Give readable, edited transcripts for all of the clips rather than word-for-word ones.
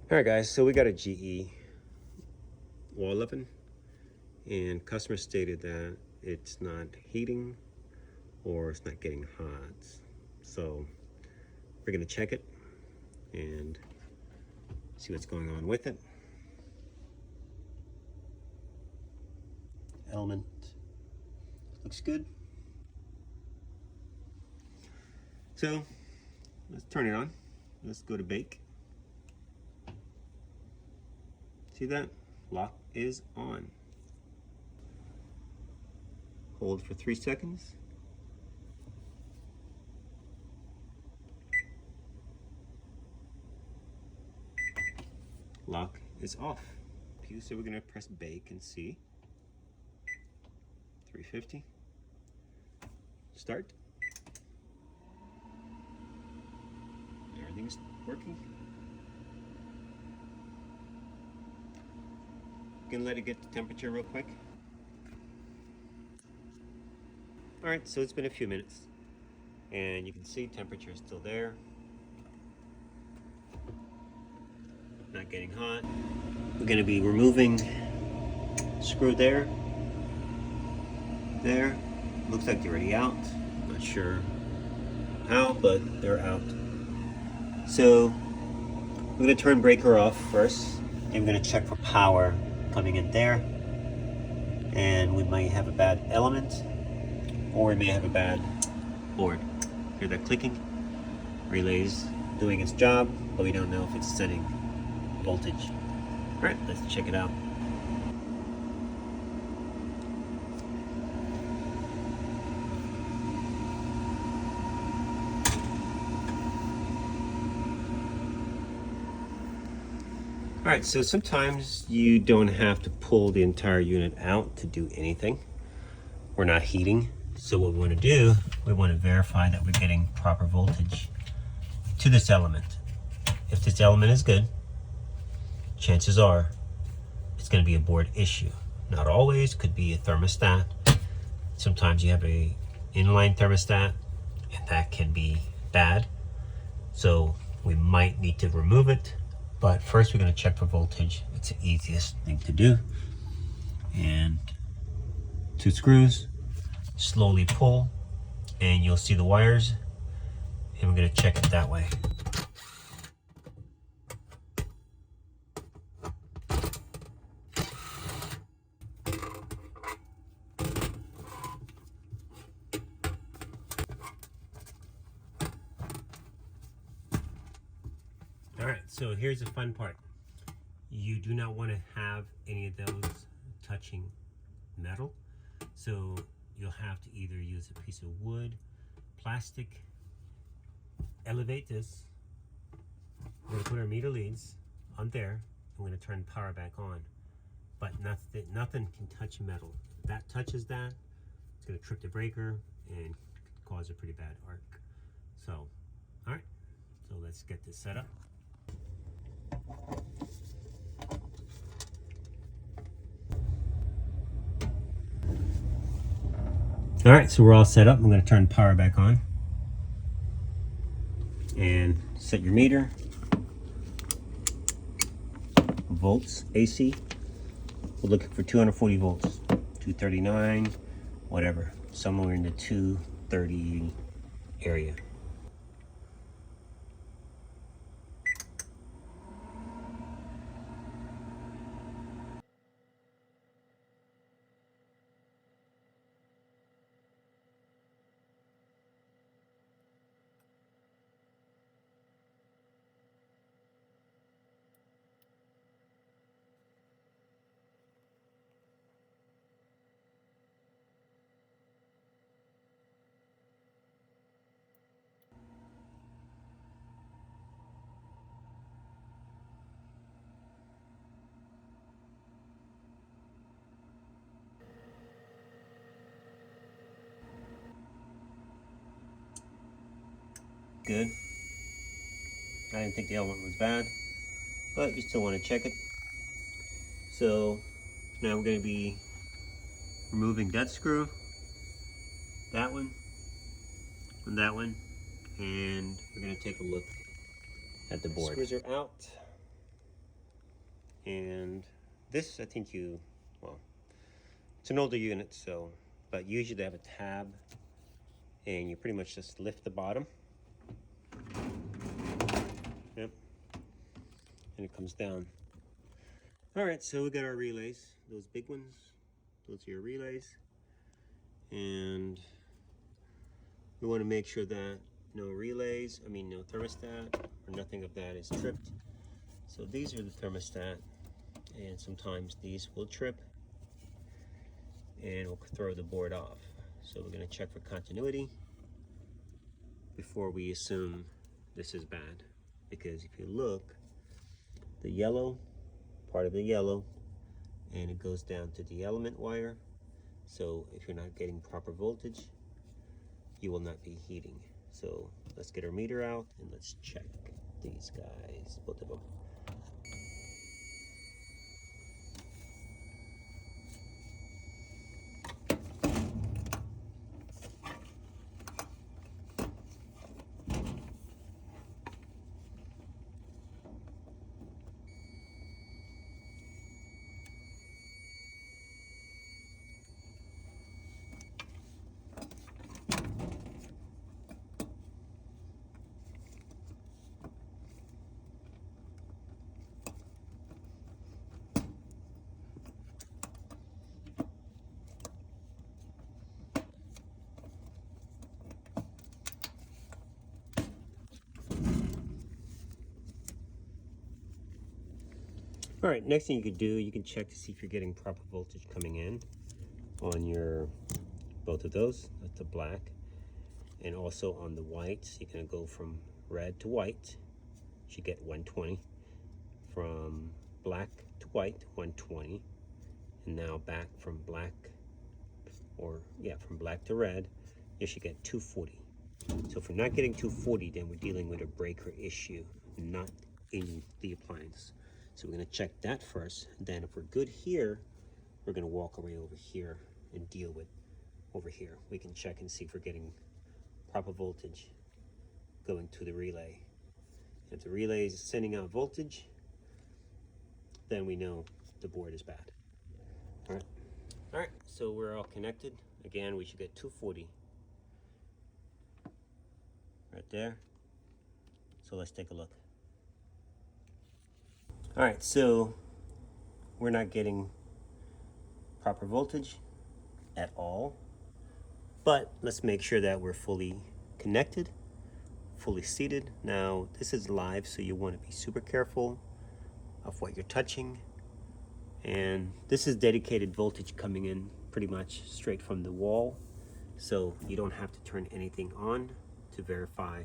All right, guys, so we got a GE wall oven, and customer stated that it's not heating or it's not getting hot. So we're gonna check it and see what's going on with it. Element looks good. So let's turn it on. Let's go to bake. See that? Lock is on. Hold for 3 seconds. Lock is off. So we're gonna press bake and see. 350. Start. Everything's working. Gonna let it get to temperature real quick. All right, so it's been a few minutes, and you can see temperature is still there. Not getting hot. We're gonna be removing screw there. There. Looks like they're already out. Not sure how, but they're out. So we're gonna turn breaker off first, and we're gonna check for power coming in there. And we might have a bad element, or we may have a bad board. Hear that clicking? Relay's doing its job, but we don't know if it's sending voltage. All right, let's check it out. All right, so sometimes you don't have to pull the entire unit out to do anything. We're not heating. So what we want to do, we want to verify that we're getting proper voltage to this element. If this element is good, chances are it's going to be a board issue. Not always, could be a thermostat. Sometimes you have a inline thermostat and that can be bad. So we might need to remove it. But first we're going to check for voltage. It's the easiest thing to do. And 2 screws, slowly pull, and you'll see the wires, and we're going to check it that way. All right, so here's the fun part. You do not want to have any of those touching metal. So you'll have to either use a piece of wood, plastic, elevate this. We're going to put our meter leads on there. I'm going to turn power back on. But nothing can touch metal. If that touches that, it's going to trip the breaker and cause a pretty bad arc. So, all right, so let's get this set up. All right, so we're all set up. I'm going to turn power back on and set your meter. Volts, AC. We're looking for 240 volts, 239, whatever, somewhere in the 230 area. Good. I didn't think the element was bad, but you still want to check it. So now we're going to be removing that screw, that one, and that one, and we're going to take a look at the board. Screws are out. And this, I think well, it's an older unit, so, but usually they have a tab, and you pretty much just lift the bottom. Yep. And it comes down. All right, so we got our relays, those big ones. Those are your relays. And we want to make sure that no relays, no thermostat or nothing of that is tripped. So these are the thermostat, and sometimes these will trip and we'll throw the board off. So we're going to check for continuity before we assume this is bad. Because if you look, the yellow, part of the yellow, and it goes down to the element wire. So if you're not getting proper voltage, you will not be heating. So let's get our meter out and let's check these guys, both of them. All right, next thing you could do, you can check to see if you're getting proper voltage coming in on your, both of those, that's the black, and also on the whites. You're gonna go from red to white, you should get 120. From black to white, 120. And now back from black, from black to red, you should get 240. So if we're not getting 240, then we're dealing with a breaker issue, not in the appliance. So we're gonna check that first. Then if we're good here, we're gonna walk our way over here and deal with over here. We can check and see if we're getting proper voltage going to the relay. If the relay is sending out voltage, then we know the board is bad. All right, so we're all connected. Again, we should get 240 right there. So let's take a look. All right, so we're not getting proper voltage at all, but let's make sure that we're fully connected, fully seated. Now, this is live, so you want to be super careful of what you're touching. And this is dedicated voltage coming in pretty much straight from the wall, so you don't have to turn anything on to verify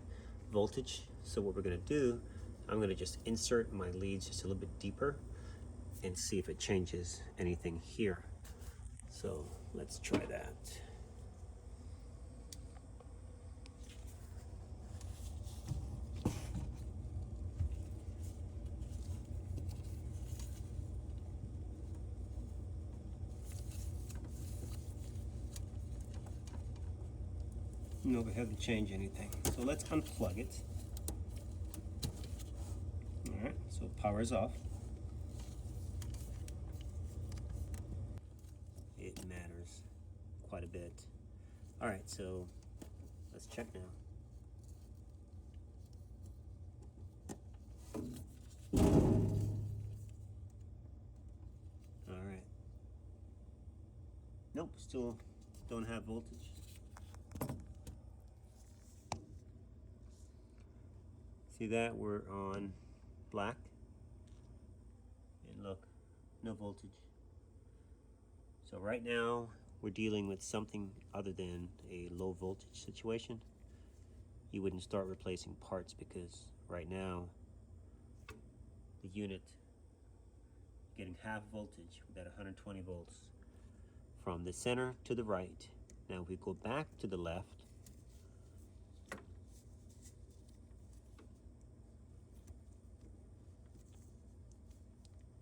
voltage. So what we're going to do, I'm going to just insert my leads just a little bit deeper and see if it changes anything here. So let's try that. No, we haven't changed anything. So let's unplug it. All right, so power is off. It matters quite a bit. All right, so let's check now. All right. Nope, still don't have voltage. See that? We're on black. And look, no voltage. So right now, we're dealing with something other than a low voltage situation. You wouldn't start replacing parts because right now, the unit getting half voltage. We got 120 volts from the center to the right. Now if we go back to the left,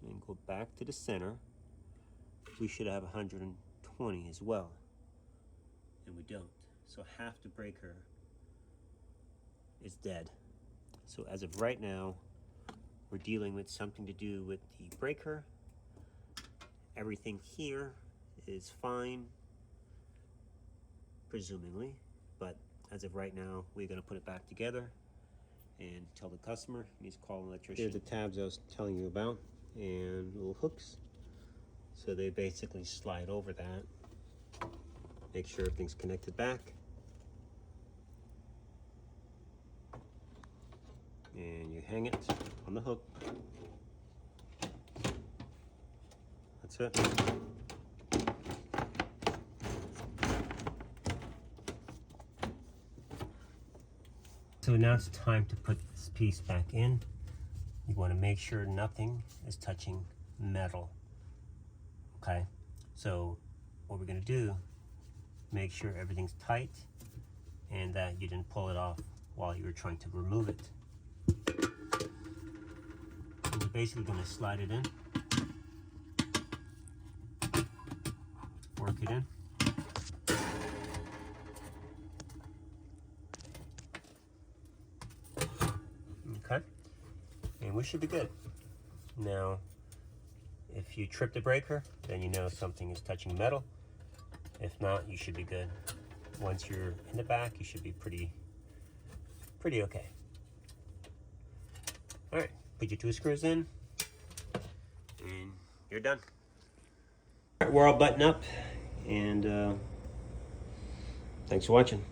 and go back to the center, we should have 120 as well, and we don't. So half the breaker is dead. So as of right now, we're dealing with something to do with the breaker. Everything here is fine, presumably, but as of right now, we're going to put it back together and tell the customer he needs to call an electrician. Here's the tabs I was telling you about, and little hooks. So they basically slide over that. Make sure everything's connected back. And you hang it on the hook. That's it. So now it's time to put this piece back in. You want to make sure nothing is touching metal. Okay, so what we're going to do, make sure everything's tight and that you didn't pull it off while you were trying to remove it. And you're basically going to slide it in, work it in. Okay, and we should be good. Now, if you trip the breaker, then you know something is touching metal. If not, you should be good. Once you're in the back, you should be pretty okay. All right, put your 2 screws in, and you're done. All right, we're all buttoned up, and thanks for watching.